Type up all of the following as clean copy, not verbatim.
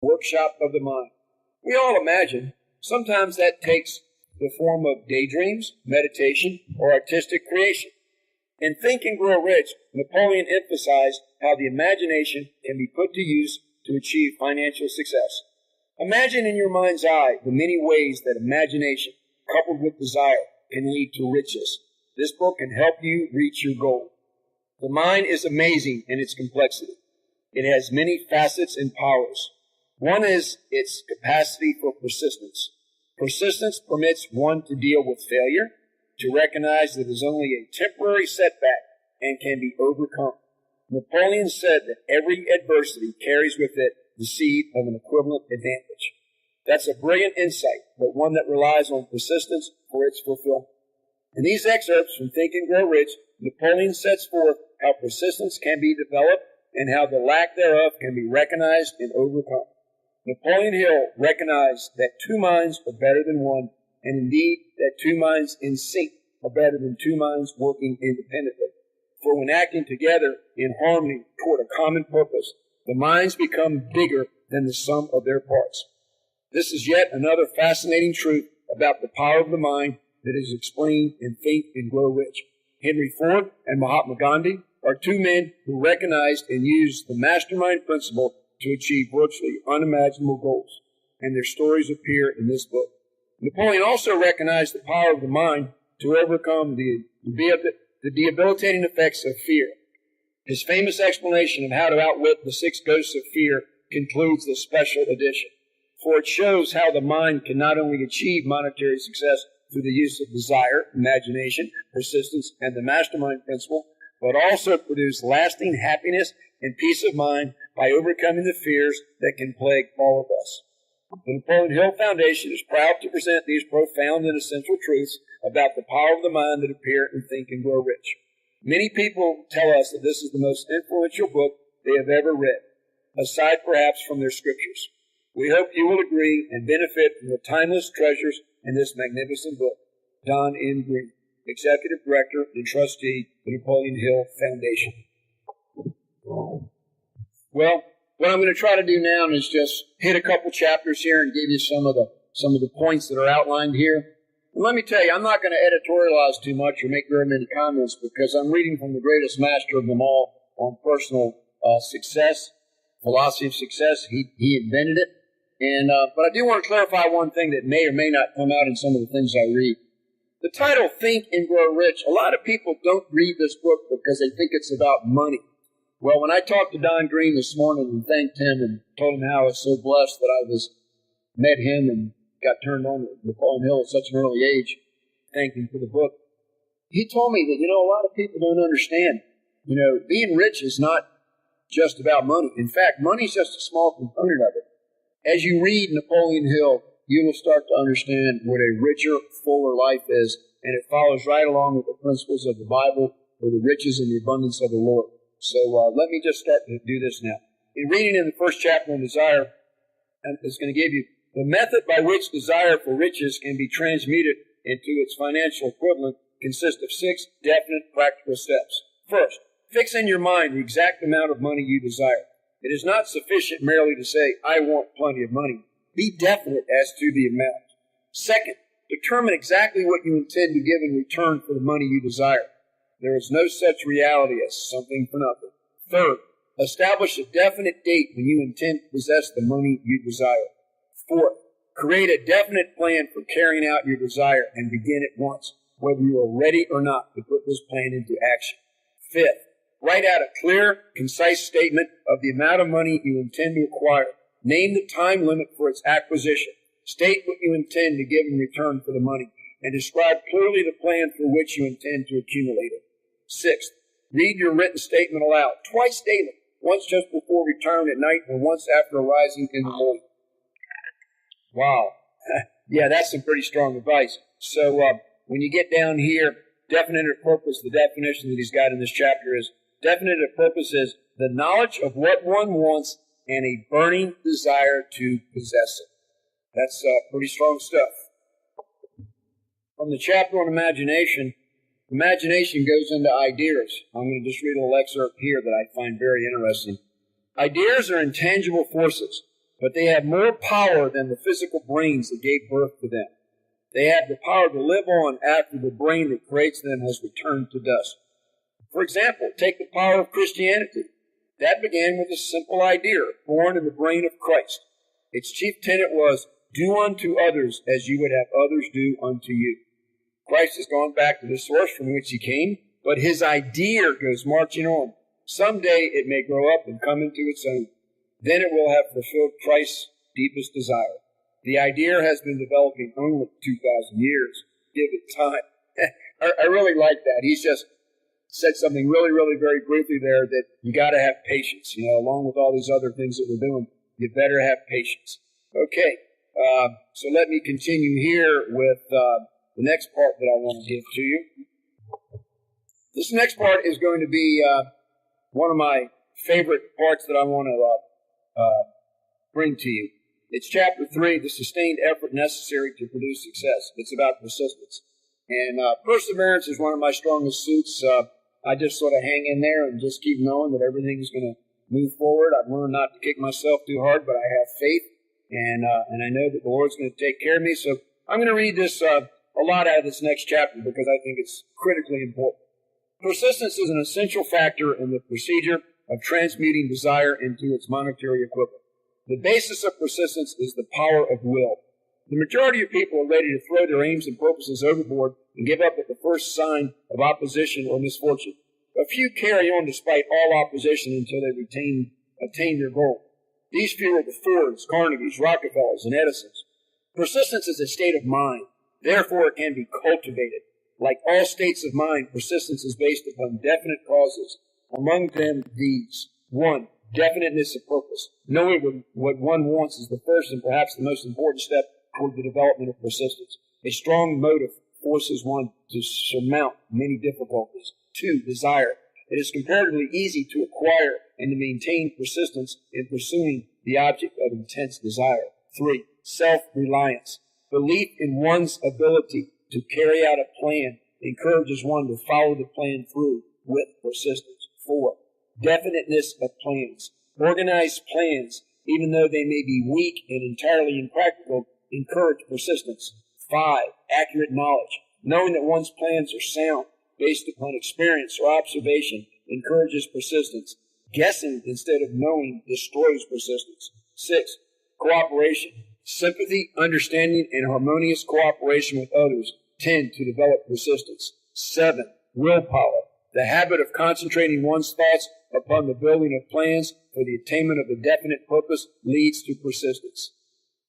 workshop of the mind. We all imagine. Sometimes that takes the form of daydreams, meditation, or artistic creation. In Think and Grow Rich, Napoleon emphasized how the imagination can be put to use to achieve financial success. Imagine in your mind's eye the many ways that imagination, coupled with desire, can lead to riches. This book can help you reach your goal. The mind is amazing in its complexity. It has many facets and powers. One is its capacity for persistence. Persistence permits one to deal with failure, to recognize that it is only a temporary setback and can be overcome. Napoleon said that every adversity carries with it the seed of an equivalent advantage. That's a brilliant insight, but one that relies on persistence for its fulfillment. In these excerpts from Think and Grow Rich, Napoleon sets forth how persistence can be developed and how the lack thereof can be recognized and overcome. Napoleon Hill recognized that two minds are better than one, and indeed that two minds in sync are better than two minds working independently. For when acting together in harmony toward a common purpose, the minds become bigger than the sum of their parts. This is yet another fascinating truth about the power of the mind that is explained in Think and Grow Rich. Henry Ford and Mahatma Gandhi are two men who recognized and used the mastermind principle to achieve virtually unimaginable goals, and their stories appear in this book. Napoleon also recognized the power of the mind to overcome the debilitating effects of fear. His famous explanation of how to outwit the 6 ghosts of fear concludes this special edition, for it shows how the mind can not only achieve monetary success through the use of desire, imagination, persistence, and the mastermind principle, but also produce lasting happiness and peace of mind by overcoming the fears that can plague all of us. The Napoleon Hill Foundation is proud to present these profound and essential truths about the power of the mind that appear in Think and Grow Rich. Many people tell us that this is the most influential book they have ever read, aside perhaps from their scriptures. We hope you will agree and benefit from the timeless treasures in this magnificent book. Don N. Green, Executive Director and Trustee of the Napoleon Hill Foundation. Well, what I'm going to try to do now is just hit a couple chapters here and give you some of the points that are outlined here. And let me tell you, I'm not going to editorialize too much or make very many comments because I'm reading from the greatest master of them all on personal success, philosophy of success. He invented it. And but I do want to clarify one thing that may or may not come out in some of the things I read. The title, Think and Grow Rich, a lot of people don't read this book because they think it's about money. Well, when I talked to Don Green this morning and thanked him and told him how I was so blessed that I met him and got turned on to Napoleon Hill at such an early age, thanked him for the book, he told me that, a lot of people don't understand. Being rich is not just about money. In fact, money is just a small component of it. As you read Napoleon Hill, you will start to understand what a richer, fuller life is, and it follows right along with the principles of the Bible for the riches and the abundance of the Lord. So let me just start to do this now. In reading in the first chapter on desire, it's going to give you the method by which desire for riches can be transmuted into its financial equivalent consists of 6 definite practical steps. First, fix in your mind the exact amount of money you desire. It is not sufficient merely to say, I want plenty of money. Be definite as to the amount. Second, determine exactly what you intend to give in return for the money you desire. There is no such reality as something for nothing. Third, establish a definite date when you intend to possess the money you desire. Fourth, create a definite plan for carrying out your desire and begin at once, whether you are ready or not to put this plan into action. Fifth, write out a clear, concise statement of the amount of money you intend to acquire. Name the time limit for its acquisition. State what you intend to give in return for the money, and describe clearly the plan for which you intend to accumulate it. Sixth, read your written statement aloud, twice daily, once just before retirement at night and once after arising in the morning. Wow. Yeah, that's some pretty strong advice. So when you get down here, definite of purpose, the definition that he's got in this chapter is, definite of purpose is the knowledge of what one wants and a burning desire to possess it. That's pretty strong stuff. From the chapter on imagination goes into ideas. I'm going to just read a little excerpt here that I find very interesting. Ideas are intangible forces. but they have more power than the physical brains that gave birth to them. They have the power to live on after the brain that creates them has returned to dust. For example, take the power of Christianity. That began with a simple idea, born in the brain of Christ. Its chief tenet was, do unto others as you would have others do unto you. Christ has gone back to the source from which he came, but his idea goes marching on. Someday it may grow up and come into its own. Then it will have fulfilled Christ's deepest desire. The idea has been developing only 2,000 years. Give it time. I really like that. He's just said something really, really very briefly there that you got to have patience. Along with all these other things that we're doing, you better have patience. Okay, so let me continue here with the next part that I want to give to you. This next part is going to be one of my favorite parts that I want to bring to you. It's chapter 3, the sustained effort necessary to produce success. It's about persistence. And perseverance is one of my strongest suits. I just sort of hang in there and just keep knowing that everything's going to move forward. I've learned not to kick myself too hard, but I have faith, and I know that the Lord's going to take care of me. So I'm going to read this a lot out of this next chapter because I think it's critically important. Persistence is an essential factor in the procedure of transmuting desire into its monetary equivalent. The basis of persistence is the power of will. The majority of people are ready to throw their aims and purposes overboard and give up at the first sign of opposition or misfortune. A few carry on despite all opposition until they attain their goal. These few are the Fords, Carnegies, Rockefellers, and Edisons. Persistence is a state of mind. Therefore, it can be cultivated. Like all states of mind, persistence is based upon definite causes. Among them, these. 1. Definiteness of purpose. Knowing what one wants is the first and perhaps the most important step toward the development of persistence. A strong motive forces one to surmount many difficulties. 2. Desire. It is comparatively easy to acquire and to maintain persistence in pursuing the object of intense desire. 3. Self-Reliance. Belief in one's ability to carry out a plan encourages one to follow the plan through with persistence. 4. Definiteness of plans. Organized plans, even though they may be weak and entirely impractical, encourage persistence. 5. Accurate knowledge. Knowing that one's plans are sound, based upon experience or observation, encourages persistence. Guessing instead of knowing destroys persistence. 6. Cooperation. Sympathy, understanding, and harmonious cooperation with others tend to develop persistence. 7. Willpower. The habit of concentrating one's thoughts upon the building of plans for the attainment of a definite purpose leads to persistence.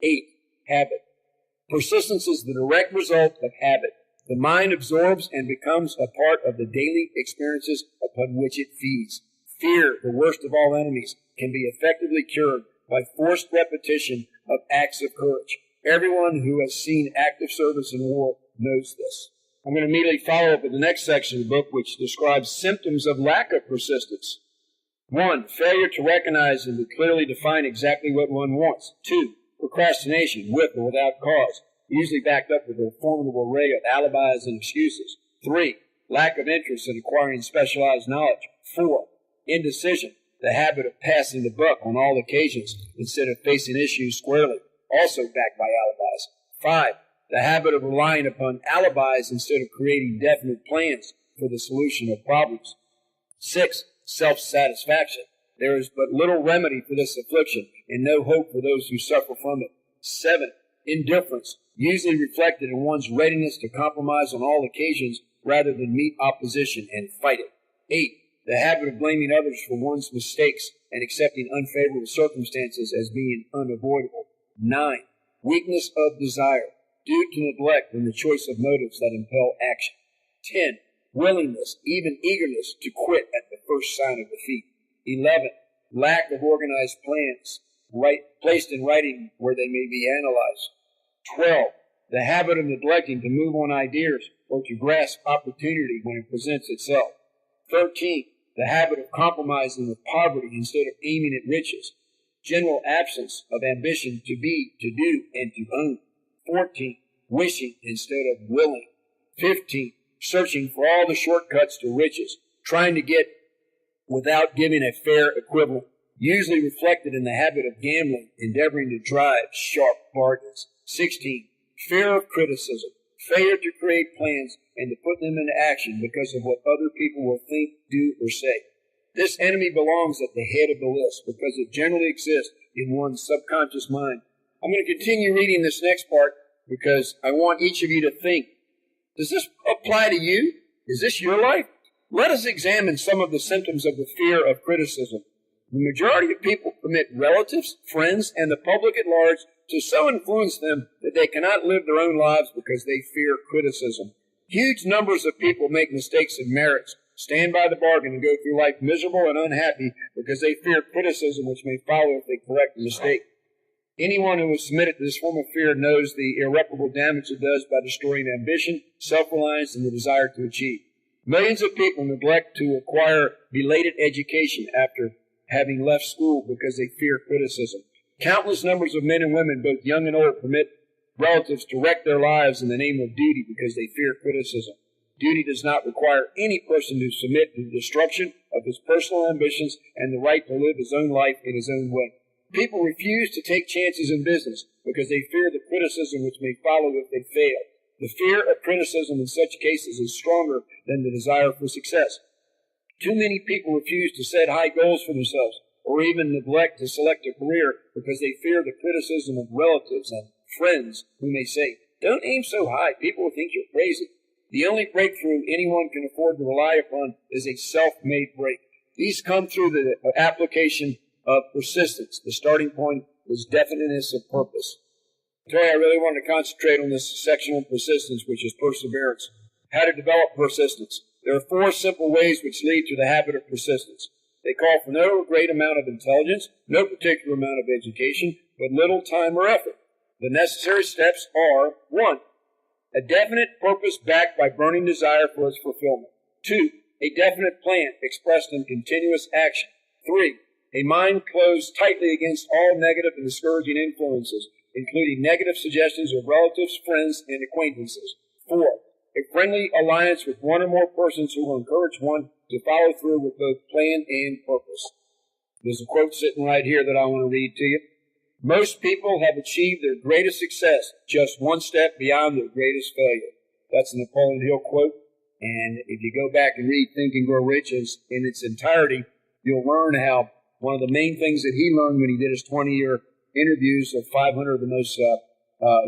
8. Habit. Persistence is the direct result of habit. The mind absorbs and becomes a part of the daily experiences upon which it feeds. Fear, the worst of all enemies, can be effectively cured by forced repetition of acts of courage. Everyone who has seen active service in war knows this. I'm going to immediately follow up with the next section of the book, which describes symptoms of lack of persistence. 1. Failure to recognize and to clearly define exactly what one wants. 2. Procrastination, with or without cause, usually backed up with a formidable array of alibis and excuses. 3. Lack of interest in acquiring specialized knowledge. 4. Indecision, the habit of passing the buck on all occasions instead of facing issues squarely, also backed by alibis. 5. The habit of relying upon alibis instead of creating definite plans for the solution of problems. 6. Self-satisfaction. There is but little remedy for this affliction and no hope for those who suffer from it. 7. Indifference, usually reflected in one's readiness to compromise on all occasions rather than meet opposition and fight it. 8. The habit of blaming others for one's mistakes and accepting unfavorable circumstances as being unavoidable. 9. Weakness of desire, due to neglect in the choice of motives that impel action. 10. Willingness, even eagerness, to quit at the first sign of defeat. 11. Lack of organized plans, placed in writing where they may be analyzed. 12. The habit of neglecting to move on ideas or to grasp opportunity when it presents itself. 13. The habit of compromising with poverty instead of aiming at riches. General absence of ambition to be, to do, and to own. 14. Wishing instead of willing. 15. Searching for all the shortcuts to riches, trying to get without giving a fair equivalent. usually reflected in the habit of gambling, endeavoring to drive sharp bargains. 16. Fear of criticism, failure to create plans and to put them into action because of what other people will think, do, or say. This enemy belongs at the head of the list because it generally exists in one's subconscious mind. I'm going to continue reading this next part because I want each of you to think, does this apply to you? Is this your life? Let us examine some of the symptoms of the fear of criticism. The majority of people permit relatives, friends, and the public at large to so influence them that they cannot live their own lives because they fear criticism. Huge numbers of people make mistakes in marriage, stand by the bargain, and go through life miserable and unhappy because they fear criticism which may follow if they correct the mistake. Anyone who is submitted to this form of fear knows the irreparable damage it does by destroying ambition, self-reliance, and the desire to achieve. Millions of people neglect to acquire belated education after having left school because they fear criticism. Countless numbers of men and women, both young and old, permit relatives to wreck their lives in the name of duty because they fear criticism. Duty does not require any person to submit to the destruction of his personal ambitions and the right to live his own life in his own way. People refuse to take chances in business because they fear the criticism which may follow if they fail. The fear of criticism in such cases is stronger than the desire for success. Too many people refuse to set high goals for themselves or even neglect to select a career because they fear the criticism of relatives and friends who may say, "Don't aim so high, people will think you're crazy." The only breakthrough anyone can afford to rely upon is a self-made break. These come through the application of persistence. The starting point is definiteness of purpose. Today I really want to concentrate on this section on persistence, which is perseverance. How to develop persistence. There are 4 simple ways which lead to the habit of persistence. They call for no great amount of intelligence, no particular amount of education, but little time or effort. The necessary steps are: 1. A definite purpose backed by burning desire for its fulfillment. 2. A definite plan expressed in continuous action. 3. A mind closed tightly against all negative and discouraging influences, including negative suggestions of relatives, friends, and acquaintances. 4. A friendly alliance with one or more persons who will encourage one to follow through with both plan and purpose. There's a quote sitting right here that I want to read to you. Most people have achieved their greatest success just one step beyond their greatest failure. That's a Napoleon Hill quote. And if you go back and read Think and Grow Rich in its entirety, you'll learn how one of the main things that he learned when he did his 20-year interviews of 500 of the most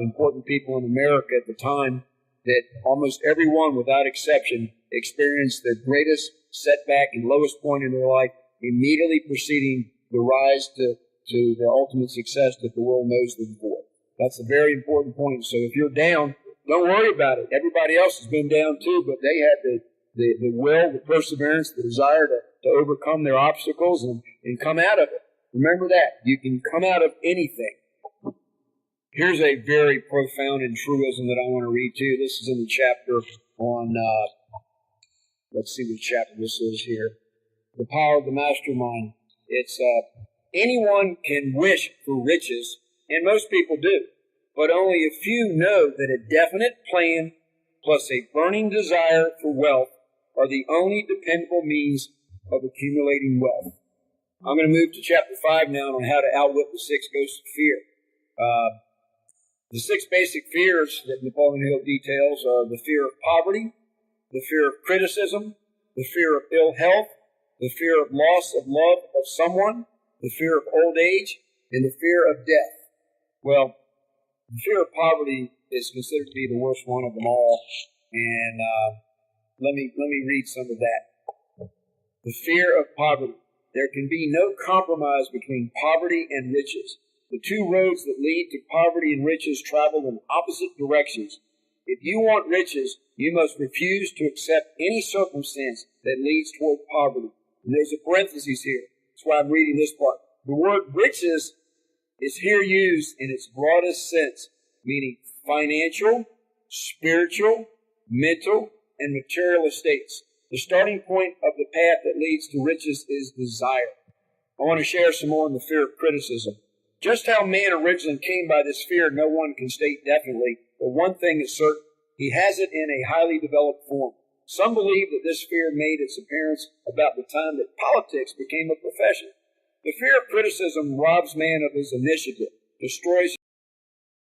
important people in America at the time, that almost everyone, without exception, experienced their greatest setback and lowest point in their life immediately preceding the rise to the ultimate success that the world knows them for. That's a very important point. So if you're down, don't worry about it. Everybody else has been down too, but they had the will, the perseverance, the desire to overcome their obstacles and come out of it. Remember that. You can come out of anything. Here's a very profound and truism that I want to read to you. This is in the chapter on, let's see what chapter this is here. The Power of the Mastermind. It's, anyone can wish for riches, and most people do, but only a few know that a definite plan plus a burning desire for wealth are the only dependable means of accumulating wealth. I'm going to move to chapter 5 now on how to outwit the 6 ghosts of fear. The 6 basic fears that Napoleon Hill details are the fear of poverty, the fear of criticism, the fear of ill health, the fear of loss of love of someone, the fear of old age, and the fear of death. Well, the fear of poverty is considered to be the worst one of them all, and let me read some of that. The fear of poverty. There can be no compromise between poverty and riches. The 2 roads that lead to poverty and riches travel in opposite directions. If you want riches, you must refuse to accept any circumstance that leads toward poverty. And there's a parenthesis here. That's why I'm reading this part. The word riches is here used in its broadest sense, meaning financial, spiritual, mental, and material estates. The starting point of the path that leads to riches is desire. I want to share some more on the fear of criticism. Just how man originally came by this fear, no one can state definitely, but one thing is certain. He has it in a highly developed form. Some believe that this fear made its appearance about the time that politics became a profession. The fear of criticism robs man of his initiative, destroys